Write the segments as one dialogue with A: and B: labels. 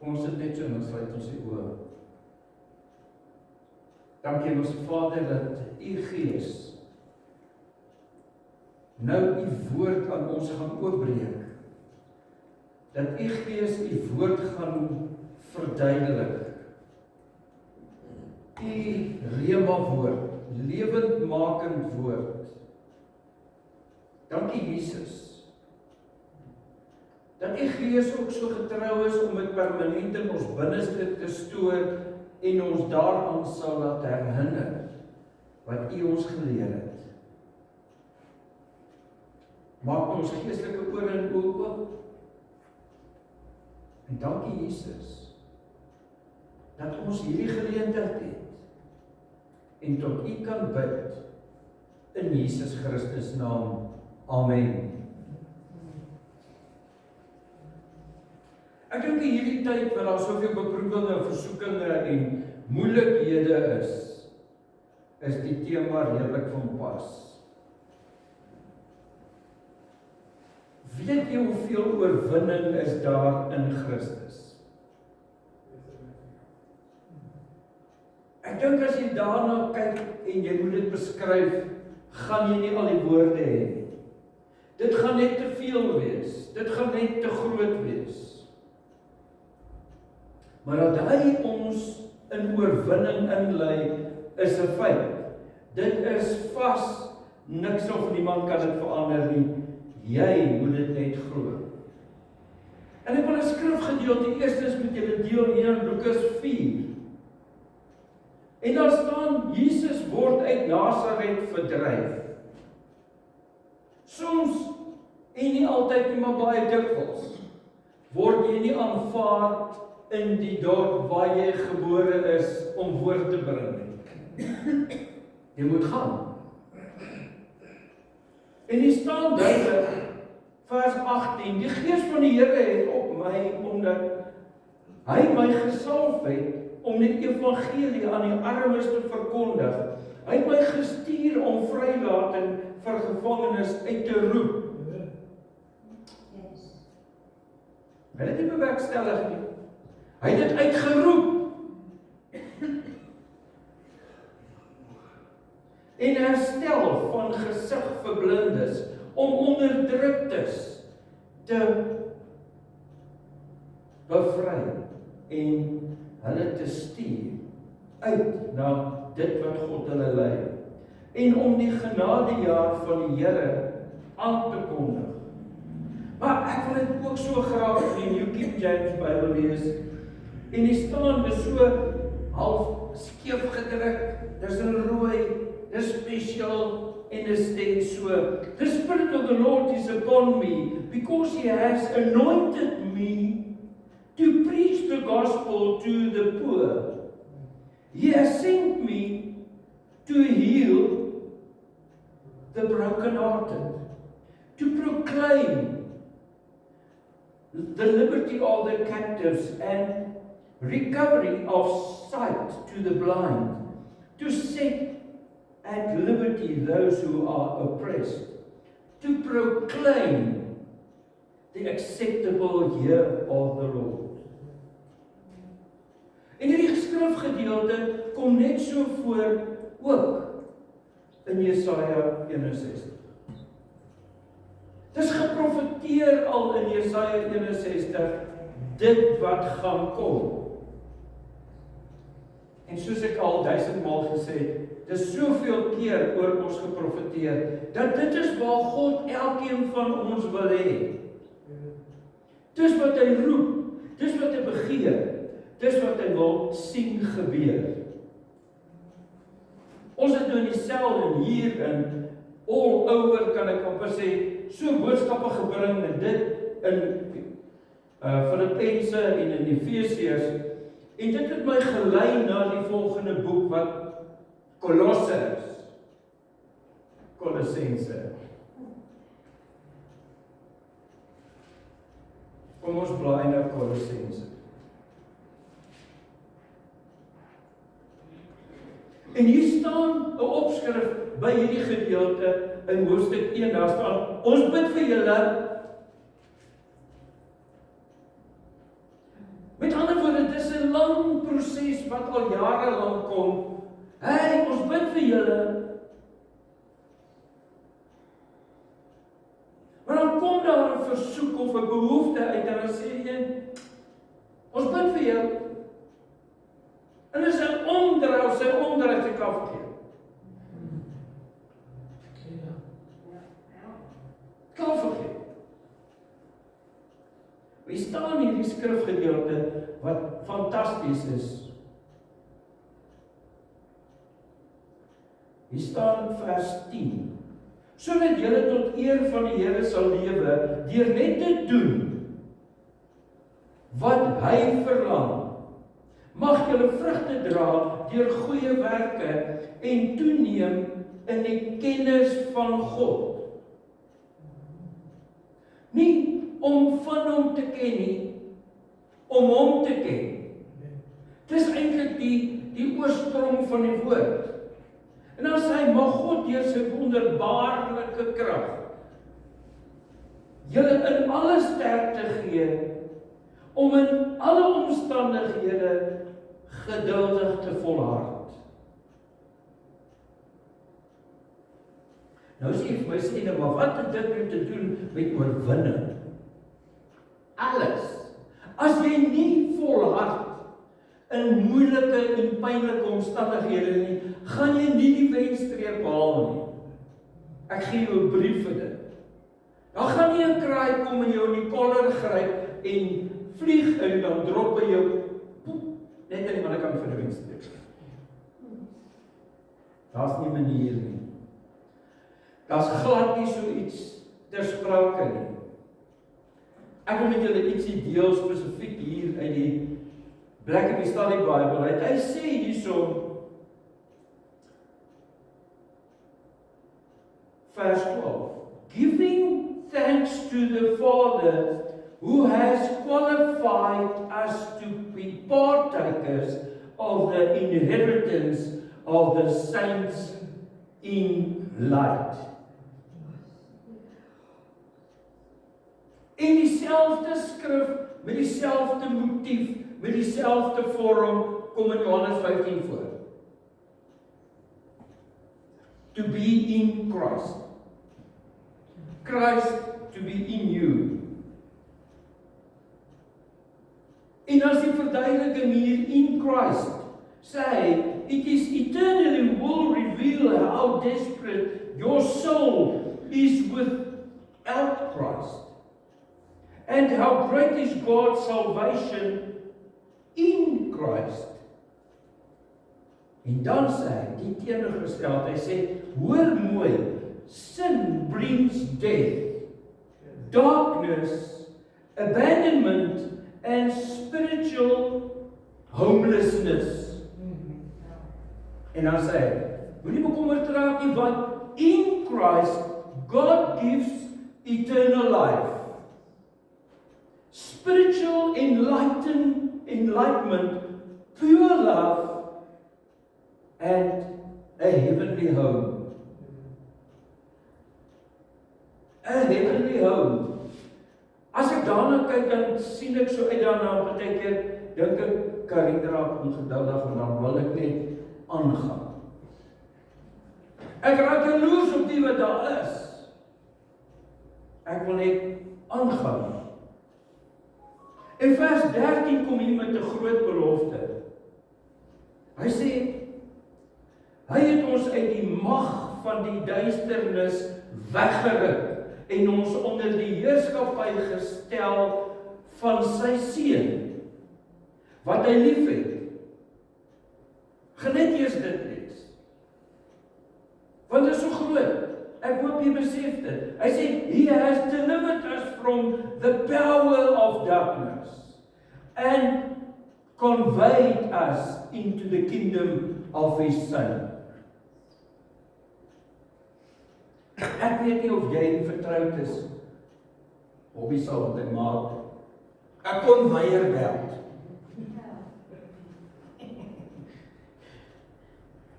A: Kom ons sit net so en ons sluit ons die oë. Dankie ons Vader dat U Gees nou U woord aan ons gaan oopbreek. Dat U Gees U woord gaan verduidelik. U rema woord, lewendmakend woord. Dankie Jesus. Dat U Gees ook so getrou is om dit permanent in ons binneste te stoor en ons daaraan sal laat herinner wat U ons geleer het. Maak ons geestelike ore en oë oop. En dankie Jesus dat ons hierdie geleentheid het en tot U kan bid in Jesus Christus naam. Amen. Ek dink in hierdie tyd waar daar soveel beproewinge, versoekinge en moeilikhede is die tema redelik van pas. Weet jy hoeveel oorwinning is daar in Christus? Ek dink as jy daarna kyk en jy moet dit beskryf, gaan jy nie al die woorde hê nie. Dit gaan net te veel wees. Dit gaan net te groot wees. Maar dat hy ons in oorwinning inlei, is 'n feit. Dit is vas, niks of niemand kan dit verander nie. Jy moet dit net glo. En ek wil 'n skrifgedeelte eerstens met julle deel hier in Lukas 4. En daar staan, Jesus word uit Nasaret verdryf. Soms, en nie altyd nie, maar baie dikwels, word jy nie aanvaar in die dorp waar jy gebore is om woord te bring nie. Jy moet gaan. En hier staan duidelik, vers 18, die Gees van die Here het op my, omdat hy my gesalf het, om die evangelie aan die armes te verkondig. Hy het my gestuur om vrylating vir gevangenes uit te roep. Hy het dit nie bewerkstellig nie. Hy het dit uitgeroep. En herstel van gesig vir blindes, om onderdruktes te bevry en hulle te stuur uit na dit wat God hulle lei. En om die genadejaar van die Here aan te kondig. Maar ek wil dit ook so graag in die New King James Bybel lees. En die staan is so half skeef gedruk. Dis in rooi, dis spesiaal en dit sê so: The Spirit of the Lord is upon me, because He has anointed me to preach the gospel to the poor. He has sent me to heal the brokenhearted, to proclaim the liberty of the captives and recovery of sight to the blind, to set at liberty those who are oppressed, to proclaim the acceptable year of the Lord. En hierdie skrifgedeelte kom net so voor ook in Jesaja 61. Dis geprofeteer al in Jesaja 61 dit wat gaan kom. En soos ek al 1000 maal gesê het, dis soveel keer oor ons geprofeteer, dat dit is waar God elkeen van ons wil hê. Dis wat hy roep, dis wat hy begeer, dis wat hy wil sien gebeur. Ons het nou in die sel en hier en all over, kan ek amper sê, so boodskappe gebring en dit in Filippense en in Efesiërs. En dit het my gelei na die volgende boek wat Kolosse is. Kolossense. Kom ons blaai na Kolossense. En hier staan 'n opskrif by hierdie gedeelte in hoofstuk 1, daar staan: ons bid vir julle. Met ander lang proses wat al jare lank kom. Hey, ons bid vir julle. Maar dan kom daar 'n versoek of 'n behoefte uit en dan sê jy, ons bid vir jou. En dis 'n omdraai, sy omdraai se klaar vergeet. Klaar vergeet. We staan hier die skrifgedeelte wat fantasties is. Hier staan in vers 10. Sodat julle tot eer van die Here sal lewe, deur net te doen wat hy verlang. Mag julle vrugte dra deur goeie werke en toeneem in die kennis van God. Nie om van hom te ken nie, om hom te ken. Dis eintlik die oorsprong van die woord. En dan sê hy, mag God deur sy wonderbaarlike krag julle in alle sterkte gee, om in alle omstandighede geduldig te volhard. Nou sê vir my sê, nou, maar wat het dit te doen met oorwinning? Alles. As jy nie volhard in moeilike en pynlike omstandighede nie, gaan jy nie die wenstreep behaal nie. Ek gee jou 'n brief vir dit. Dan gaan nie 'n kraai kom en jou in die kollar gryp en vlieg en dan drop by jou poep, net aan die ander kant van die wenstreep. Daar's nie 'n manier nie. Daar's glad nie so iets ter sprake nie. Ek wil met julle ietsie deel spesifiek hier uit die Blackaby Study Bible. Hy sê hierso vers 12. Giving thanks to the Father who has qualified us to be partakers of the inheritance of the saints in light. In dieselfde skrif, met dieselfde motief, met dieselfde vorm, kom in Johannes 15 voor. To be in Christ. Christ to be in you. En as die verduideliking hier in Christ, sê hy, it is eternally will reveal how desperate your soul is without Christ. And how great is God's salvation in Christ. En dan sê hy, die teenoorgesteld, hy sê, hoor mooi, sin brings death, darkness, abandonment, and spiritual homelessness. En dan sê hy, moenie bekommerd raak nie, want in Christ, God gives eternal life. Spiritual enlightenment, pure love, and a heavenly home. A heavenly home. As ek daarna kyk, dan sien ek so uit daarna, partykeer dink ek, Karin raak ongeduldig, en dan wil ek net aangaan. Ek raak jaloers op die wat daar is. Ek wil net aangaan. In vers 13 kom hier met 'n groot belofte. Hy sê, hy het ons uit die mag van die duisternis weggeruk en ons onder die heerskappy gestel van sy seun, wat hy liefhet. Genet eers dit lees. Want dit is so groot. Ek hoop jy besef dit. Hy sê, he has delivered us from the power of darkness and conveyed us into the kingdom of his son. Ek weet nie of jy vertroud is op die sal wat hy maak. 'n conveyorbelt.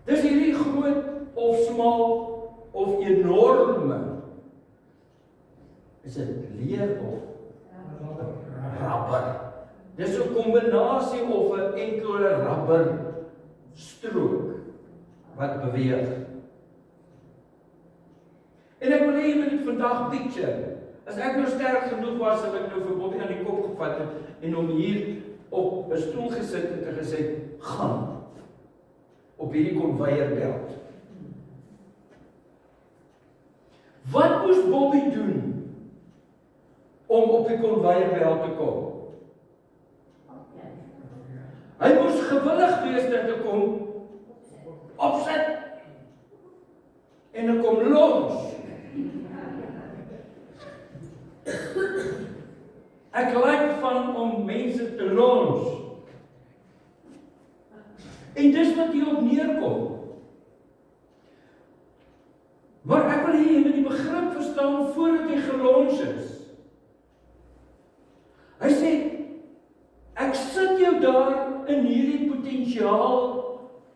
A: Dis hierdie groot of smal of enorme, is dit leer of rubber? Dis 'n kombinasie of 'n enkele rubber strook wat beweeg. En ek wil hê jy moet dit vandag picture. As ek nou sterk genoeg was, sal ek nou vir Bobby aan die kop gevat het en hom hier op 'n stoel gesit het en gesê, gaan op hierdie konveierbelt. Wat moes Bobby doen om op die konveierbelt te kom? Hy moes gewillig wees dat hy kom opsit en hy kom los. Ek like van om mense te los. En dis wat hier op neerkom. Maar ek wil hê jy moet die begrip verstaan voordat jy gelons is. Hy sê, ek sit jou daar in hierdie potensiaal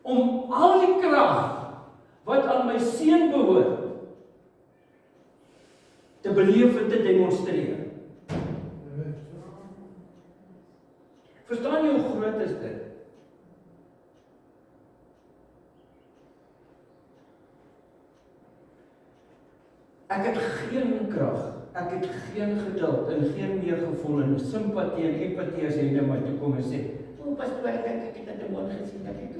A: om al die krag wat aan my seun behoort te beleef en te demonstreer. Verstaan jy hoe groot is dit? Ek het geen krag, ek het geen geduld en geen meer gevoel en simpatie en empatie as jy na my toe kom en sê, "O, pastoor, ek het dit in die mond gesien, ek het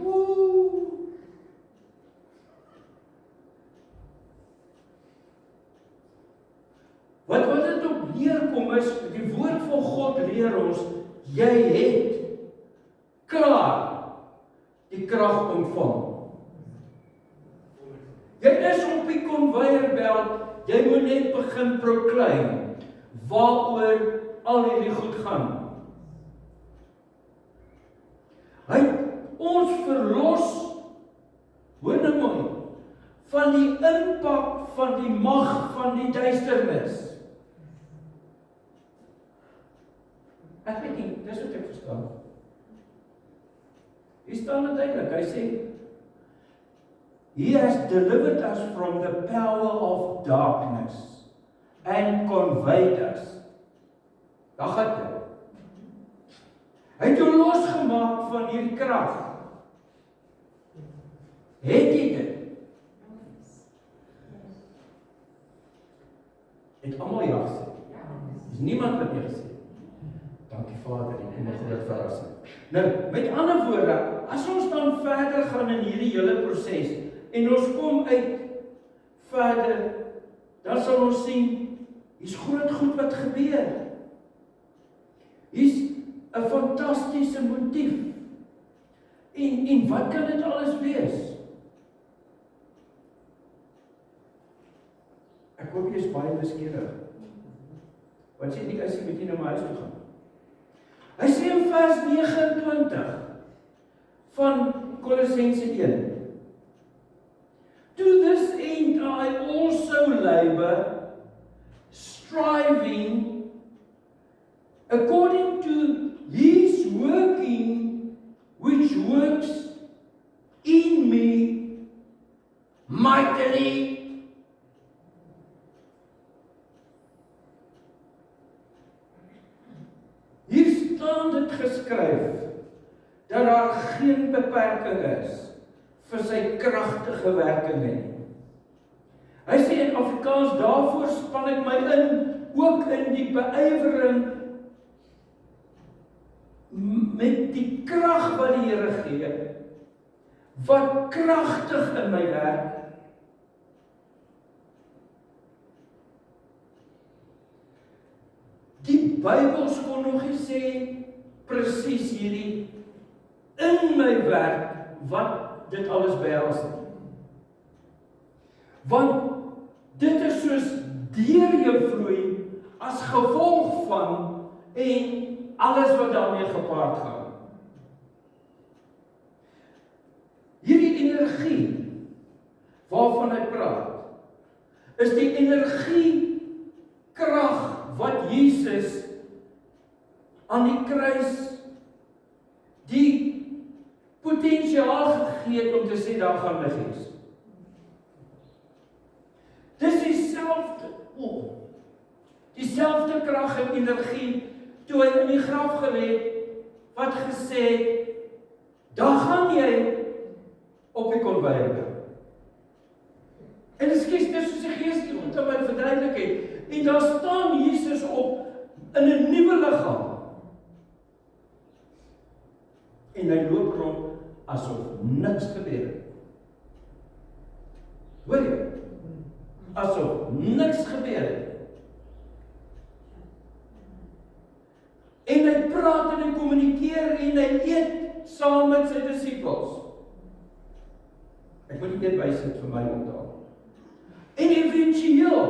A: Wat dit op neerkom is, die woord van God leer ons, jy het klaar die krag ontvang. Jy is op die konveierbelt, jy moet net begin proclaim waaroor al hierdie goed gaan. Hy het ons verlos, hoor nou mooi, van die impak van die mag van die duisternis. Ek weet nie, dis wat ek verstaan. Hier staan dit duidelik, hy sê, He has delivered us from the power of darkness and conveyed us. Daar gaan jy. Hy het jou losgemaak van hierdie krag. Het jy dit? Het almal ja gesê. Dis niemand wat nie gesê. Dankie Vader, ek kom 'n groot verrassing. Nou, met ander woorde, as ons dan verder gaan in hierdie hele proses en ons kom uit verder, dan sal ons sien, hier's groot goed wat gebeur. Hier's 'n fantastiese motief. En wat kan dit alles wees? Ek hoop jy is baie nuuskierig. Wat sê die as jy met jy na my huis toe gaan? Hy sê in vers 29 van Kolossense 1. To this end I also labor, striving according to His working, which works in me mightily. Hier staan dit geskryf dat daar geen beperking is vir sy kragtige werking nie. Hy sê in Afrikaans, daarvoor span ek my in, ook in die beywering met die krag wat die Here gee, wat kragtig in my werk. Die Bybels kon nog nie sê presies hierdie in my werk wat dit alles behels nie. Want dit is soos deur jou vloei as gevolg van en alles wat daarmee gepaard gaan. Hierdie energie waarvan hy praat, is die energiekrag wat Jesus aan die kruis die potensiaal gegee het om te sê daar gaan lig is. Dis dieselfde krag en energie toe hy in die graf gelê het wat gesê het, daar gaan jy op die konveyor belt. En ekskuus, dis soos die Gees die goed aan my verduidelik het. En daar staan Jesus op in 'n nuwe liggaam. En hy loop rond asof niks gebeur het. Hoor jy? Asof niks gebeur het. En hy praat en hy kommunikeer en hy eet saam met sy disippels. Ek moet dit bysit vir my onthou. En eventueel,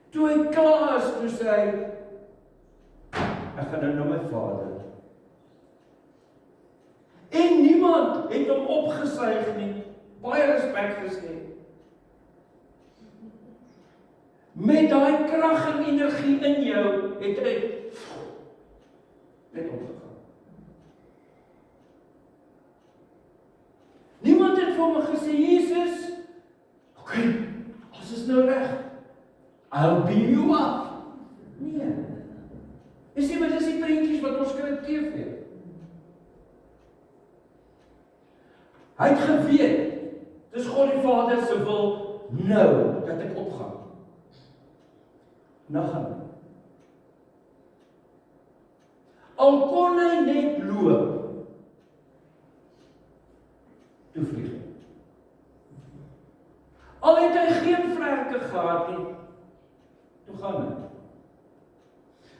A: toe hy klaar is, toe sê hy, ek gaan nou na my Vader. En niemand het hom opgesuig nie, baie respek gesê. Met daai krag en energie in jou, het hy net opgegaan. Niemand het vir hom gesê, Jesus, okay, ons is nou reg. I'll beam you up. Nee. Jy sien, maar dis die prentjies wat ons kry op TV. Hy het geweet, dis God die Vader se wil nou, dat ek opgaan. Nou gaan hy. Al kon hy net loop, toe vlieg hy. Al het hy geen vlerke gehad nie, toe gaan hy.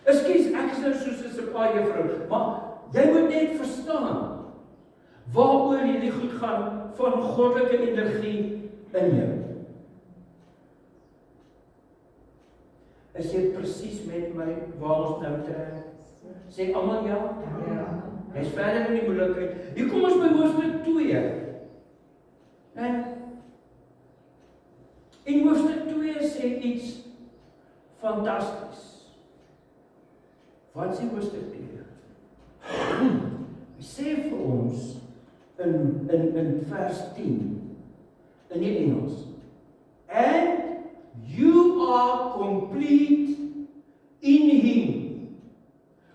A: Ekskuus, ek is nou soos 'n paar juffrou, maar jy moet net verstaan, waaroor hierdie goed gaan van goddelike energie in jou. Is jy presies met my waar ons nou trek? Sê almal ja? Ja. Jy's verder in die moeilikheid. Hier kom ons by hoofstuk 2. Nee. In hoofstuk 2 sê iets fantasties. Wat sê hoofstuk 2? Hy sê vir ons in vers 10 in die Engels. And you are complete in him,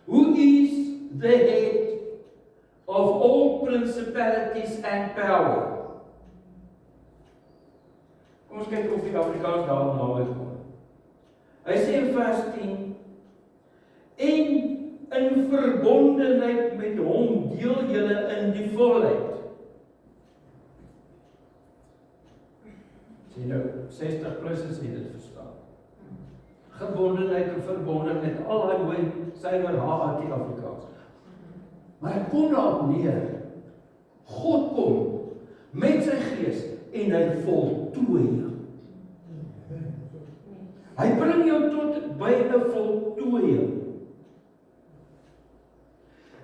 A: who is the head of all principalities and power. Kom ons kyk of die Afrikaans daar naby kom. Hy sê in vers 10, en in verbondenheid met hom deel julle in die volheid. Sê nou, 60 plus is jy dit verstaan. Gebondenheid en verbondenheid, al die mooi syfer HAT Afrikaans. Maar ek kom daarop neer, God kom met sy gees en hy voltooi. Hy bring jou tot by 'n voltooiing.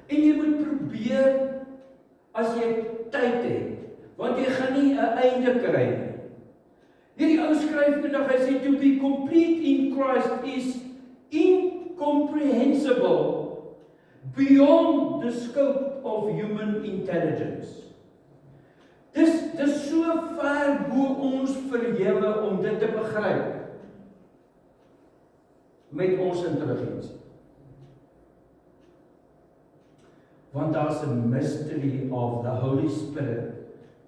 A: En jy moet probeer, as jy tyd het, want jy gaan nie 'n einde kry nie. Hierdie ou skryf vandag, hy sê, to be complete in Christ is incomprehensible beyond the scope of human intelligence. Dis so ver bo ons verhewe om dit te begryp met ons intelligensie. Want daar's 'n mystery of the Holy Spirit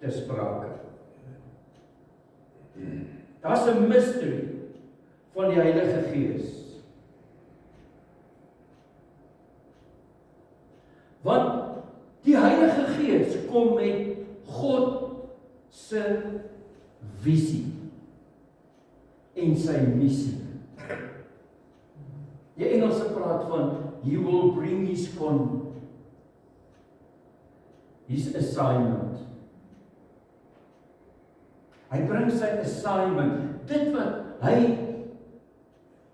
A: te sprake. Daar's 'n mystery van die Heilige Gees. Want die Heilige Gees kom met God se visie en sy missie. Die Engelse praat van he will bring his assignment. Hy bring sy assignment, dit wat hy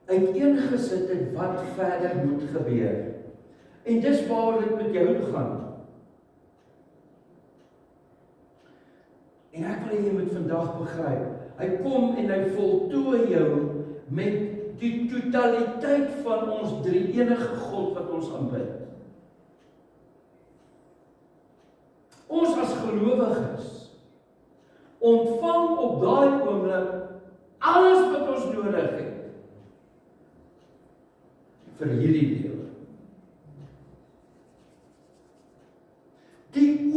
A: uiteengesit het wat verder moet gebeur. En dis waar dit met jou gaan. En ek wil jy moet vandag begryp, hy kom en hy voltooi jou met die totaliteit van ons drie-enige God wat ons aanbid. Ons as gelowiges ontvang op daai oomblik alles wat ons nodig het vir hierdie lewe.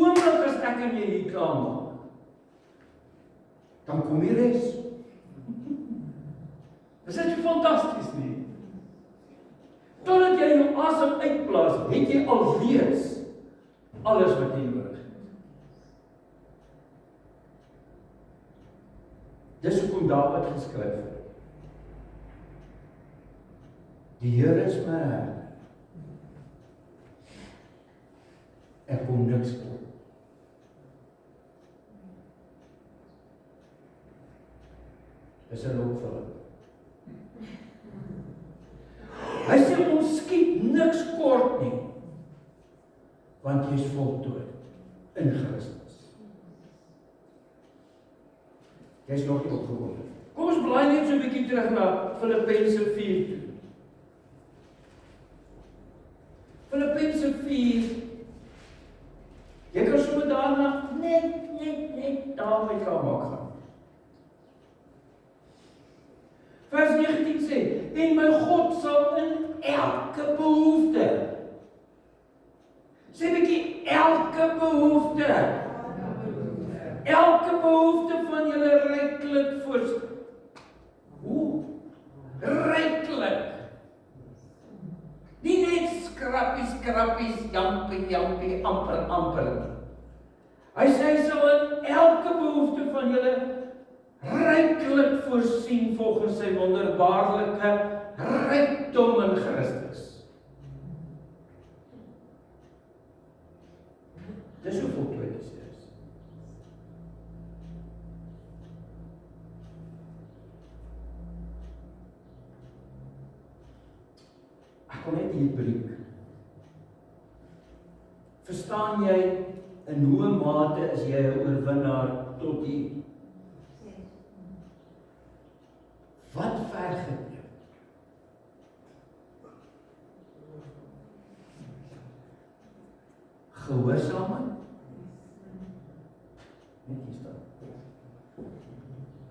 A: oomblik as ek en jy hier klaar maak, dan kom die res. Is dit fantasties nie? Totdat jy jou asem uitblaas, het jy alreeds alles wat jy nodig het. Dis hoekom Dawid geskryf het. Die Here is my herder. Ek kom niks kort. Dis 'n lokval. Hy sê ons skiet niks kort nie, want jy is voltooi in Christus. Jy is nog nie opgewonde. Kom ons blaai net so 'n bietjie terug na Filippense 4 toe. Filippense 4. Jy kan sommer daarna net daarmee gaan. Vers 19 sê, en my God sal in elke behoefte, sê bietjie, elke behoefte van julle ryklik voorsien. Hoe? Ryklik. Nie net skrappies, jampie, amper. Hy sê hy sal in elke behoefte van julle ryklik voorsien volgens sy wonderbaarlike rykdom in Christus. Dis hoe voltooi dit is. Ek kon net hier breek. Verstaan jy in hoe mate is jy 'n oorwinnaar tot hier? Wat verg het jy? Gehoorsaamheid? Net hier staan.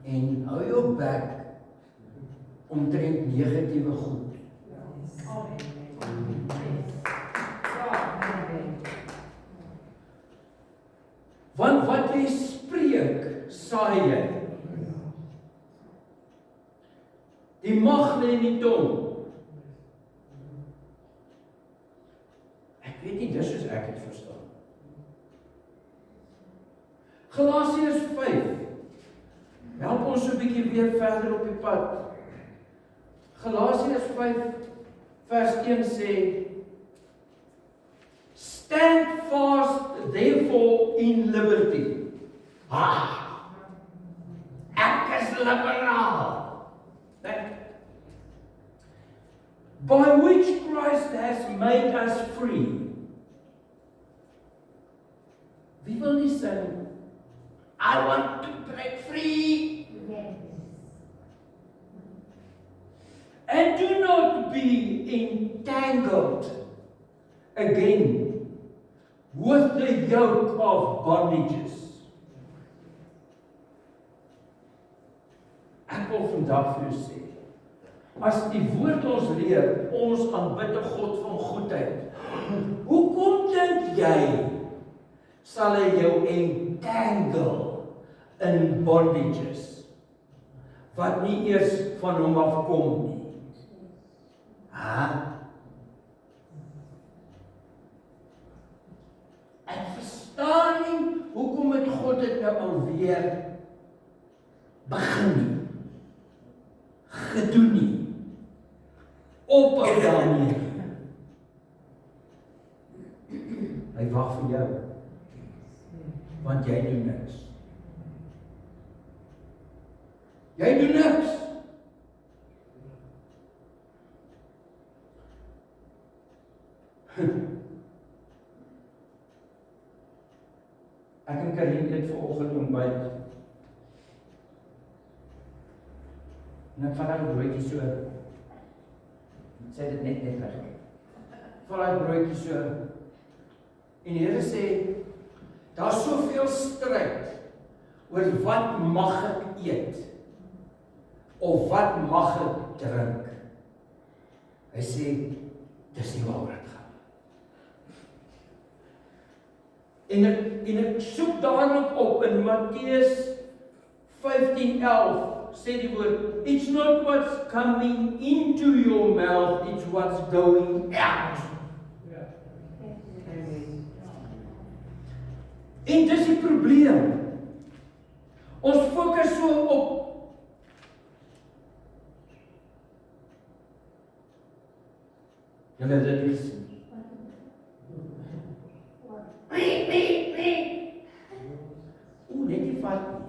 A: En hou jou bek omtrent negatiewe goed. Want wat jy spreek, saai jy. Die mag lê in die tong. Ek weet nie, dis soos ek het verstaan. Galasiërs 5. Help ons so 'n bietjie weer verder op die pad. Galasiërs 5 vers 1 sê, stand fast therefore in liberty. Ek is liberaal. By which Christ has made us free. Wie wil nie sing, I want to break free. Yes. And do not be entangled again with the yoke of bondages. Ek wil vandag vir jou sê, as die woord ons leer, ons aanbid 'n God van goedheid, hoekom dink jy sal hy jou entangle in bondages wat nie eers van hom afkom nie? Ek verstaan nie hoekom het God dit nou alweer begin nie, gedoen nie, ophou daarmee. Hy wag vir jou, want jy doen niks. Jy doen niks. Ek en Karin het vanoggend ontbyt. En ek vat daai broodjie so. Sê dit net reg. Vat daai broodjie so. En die Here sê, daar's soveel stryd oor wat mag ek eet of wat mag ek drink. Hy sê, dis nie waaroor dit gaan. En ek soek dadelik op in Matteus 15:11 sê die woord, it's not what's coming into your mouth, it's what's going out. En dis die probleem. Ons fokus so op julle het dit nie gesien. Net die vat nie.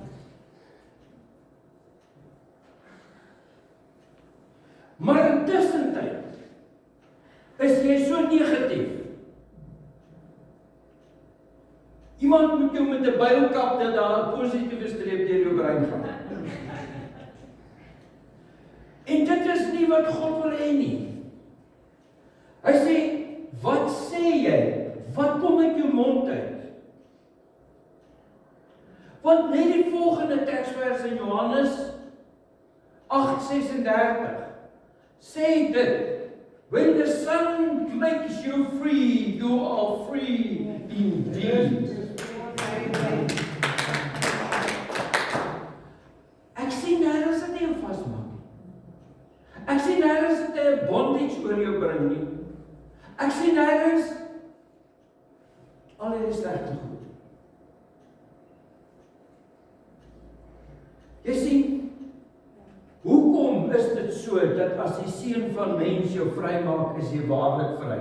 A: Maar intussen tyd is jy so negatief. Iemand moet jou met 'n byl kap dat daar 'n positiewe streep deur jou brein gaan. En dit is nie wat God wil hê nie. Hy sê, wat sê jy? Wat kom uit jou mond uit? Want net die volgende teksvers in Johannes 8:36 sê dit, when the Son makes you free, you are free indeed. Ek sien nêrens dat jy vasmaak nie. Ek sien nêrens dat jy 'n bondage oor jou bring nie. Ek sien nêrens al hierdie slegte goed. Jy sien, hoekom is dit so dat as die Seun van Mens jou vrymaak, is jy waarlik vry?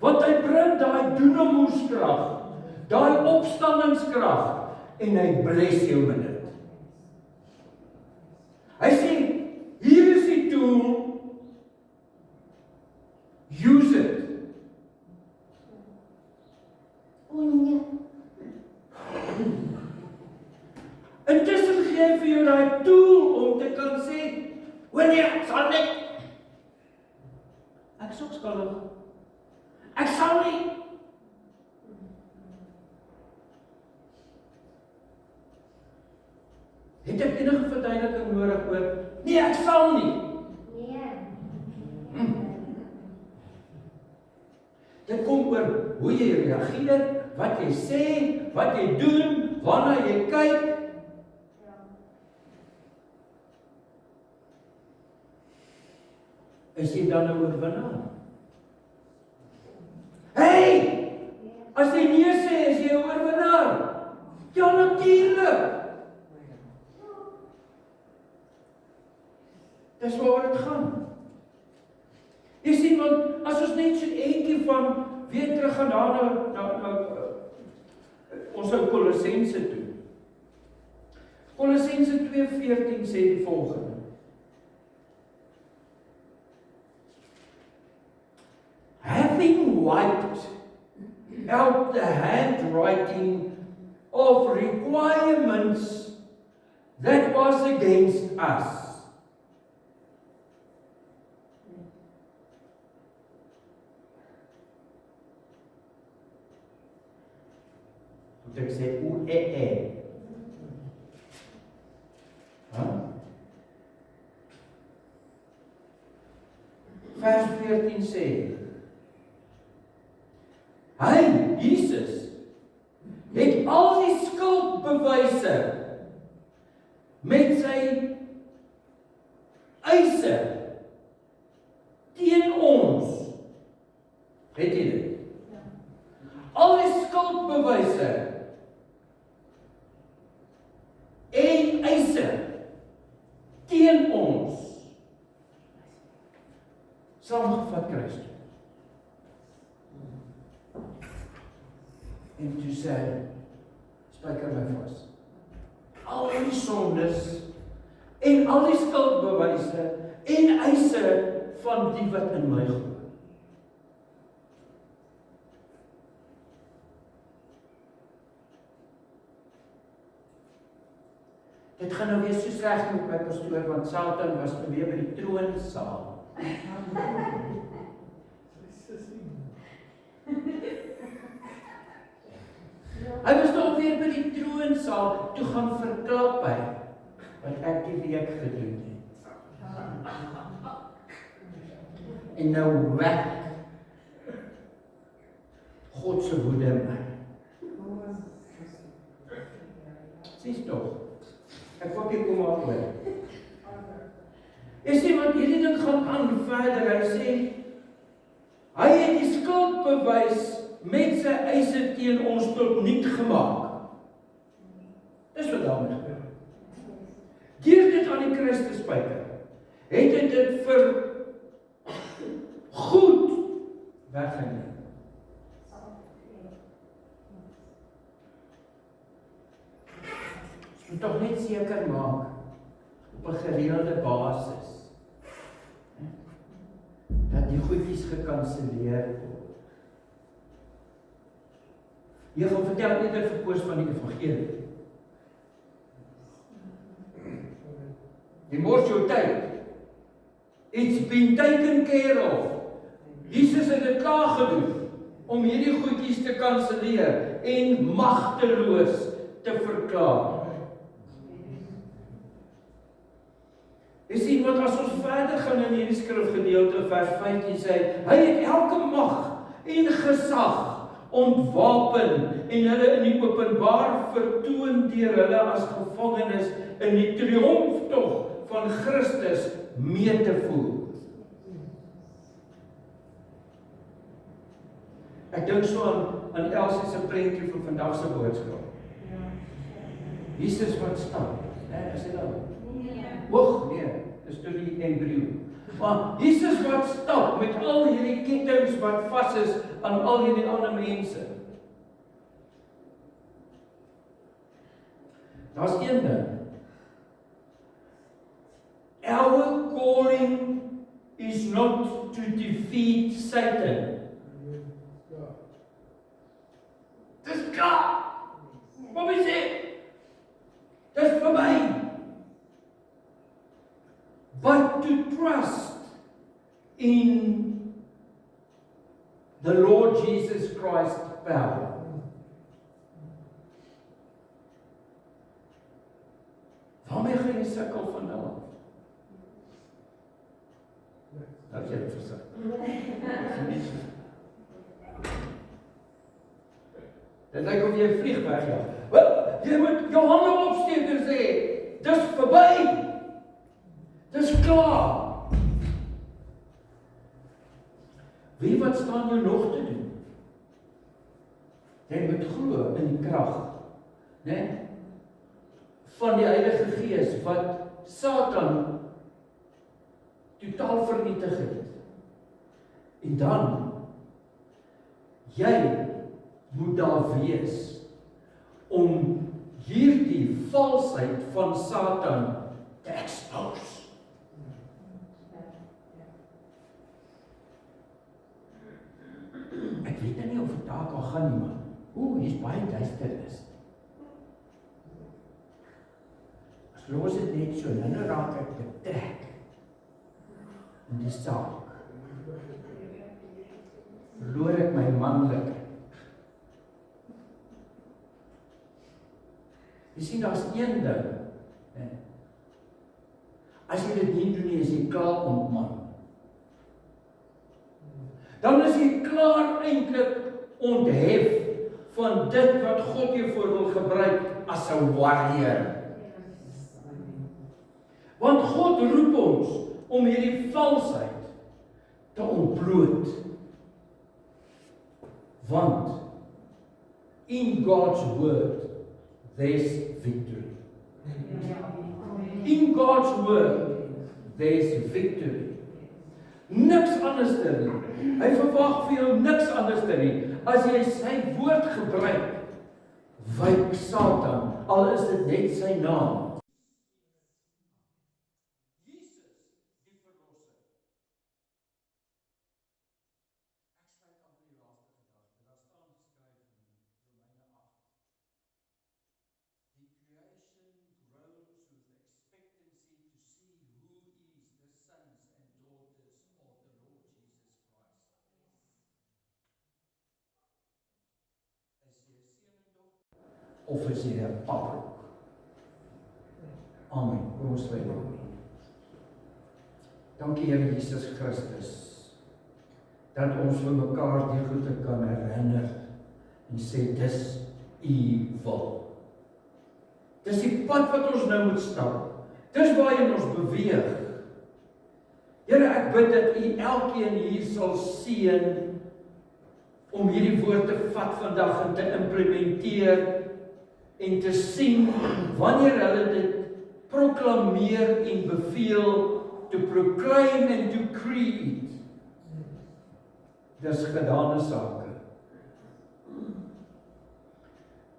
A: Want hy bring daai dynamoskrag, daai opstandingskrag en hy bless jou met dit. Hy sê, hier is die tool, use it. Intussen gee hy vir jou daai tool om te kan sê, wanneer sal ek soek skuldig. Ek sal nie. Het ek enige verduideliking nodig oor? Nee, ek sal nie. Dit kom oor hoe jy reageer, wat jy sê, wat jy doen, waarna jy kyk. Is jy dan 'n oorwinnaar? Hey! As jy nee sê, is jy 'n oorwinnaar? Ja, natuurlik. Dis waaroor dit gaan. Jy sien, want as ons net so eentjie van weer terug gaan na ons ou Kolossense toe. Kolossense 2:14 sê die volgende. Having wiped out the handwriting of requirements that was against us. Moet ek sê o-e-e. Vers 14 sê, hy, Jesus, het al die skuldbewyse met sy eise teen ons, het jy dit? Al die skuldbewyse en eise teen ons saamgevat kruis toe. En toe sê hy, spyker my vas. Al die sondes en al die skuldbewyse en eise van die wat in my glo. Dit gaan nou weer so sleg met my pastoor, want Satan was nou weer by die troonsaal. Hy was nog weer by die troonsaal, toe gaan verklap hy, wat ek die week gedoen het. En nou weg God se woede in my. Sies tog. Ek hoop jy kom maar oor. Jy sien, want hierdie ding gaan aan verder. Hy sê, hy het die skuldbewys met sy eise teen ons tot niet gemaak. Dis wat daarmee gebeur. Deur dit aan die kruis te spyker, het hy dit vir goed weggeneem. Ons moet tog net seker maak op 'n gereelde basis dat die goedjies gekanselleer word. Jy gaan vertel net 'n verkoos van die evangelie. Jy mors jou tyd. It's been taken care of. Jesus het dit klaar gedoen om hierdie goedjies te kanselleer en magteloos te verklaar. Jy sien, want as ons verder gaan in hierdie skrifgedeelte, vers 15 sê, hy het elke mag en gesag ontwapen en hulle in die openbaar vertoon deur hulle as gevangenes in die triomftog van Christus mee te voer. Ek dink so aan Elsie se prentjie vir vandag se boodskap. Jesus wat stap, is dit nou? Oog, nee, dis toe die embrio. Maar Jesus wat stap met al hierdie kettinge wat vas is aan al hierdie ander mense. Daar's een ding. Our calling is not to defeat Satan. Dis klaar. Wat is dit? Dis verby. But to trust in the Lord Jesus Christ's power. Waarmee gaan jy sukkel vandag? Dat jy dit verstaan. Dit lyk of jy 'n vliegtuig jaag. Wat? Jy moet jou hande opsteek en sê, dis verby. Dis klaar. Wie wat staan jou nog te doen? Jy moet glo in die krag, né? Van die Heilige Gees wat Satan totaal vernietig het. En dan jy moet daar wees om hierdie valsheid van Satan te expose. Ek weet nie of dit daar kan gaan nie, maar hier's baie duisternis. As los dit net so, dan raak ek betrek in die saak. Verloor ek my manlikheid. Jy sien, daar's een ding. As jy dit nie doen nie, is jy klaar ontman. Dan is jy klaar eintlik onthef van dit wat God jou voor wil gebruik as 'n warrior. Want God roep ons om hierdie valsheid te ontbloot. Want in God's word there's victory. In God's word there's victory. Niks anders nie. Hy verwag vir jou niks anders nie. As jy sy woord gebruik, wyk Satan, al is dit net sy naam. Of is jy 'n paproek? Amen. Kom ons bid. Dankie Here Jesus Christus, dat ons vir mekaar die goeie kan herinner en sê dis u wil. Dis die pad wat ons nou moet stap. Dis waarheen ons beweeg. Here, ek bid dat U elkeen hier sal seën om hierdie woord te vat vandag en te implementeer en te sien wanneer hulle dit proklameer en beveel, to proclaim and to creed. Dis gedane sake.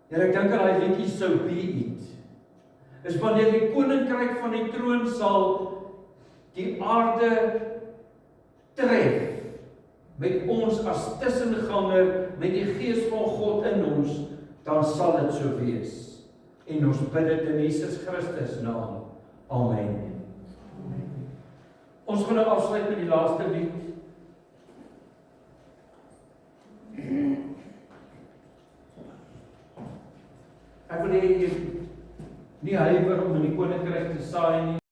A: Here, ek dink aan daai liedjie So Be It. Is wanneer die koninkryk van die troon sal die aarde tref met ons as tussenganger, met die Gees van God in ons, dan sal dit so wees. En ons bid dit in Jesus Christus naam. Amen. Ons gaan nou afsluit met die laaste lied. Ek wil hê jy nie huiwer om in die koninkryk te saai nie.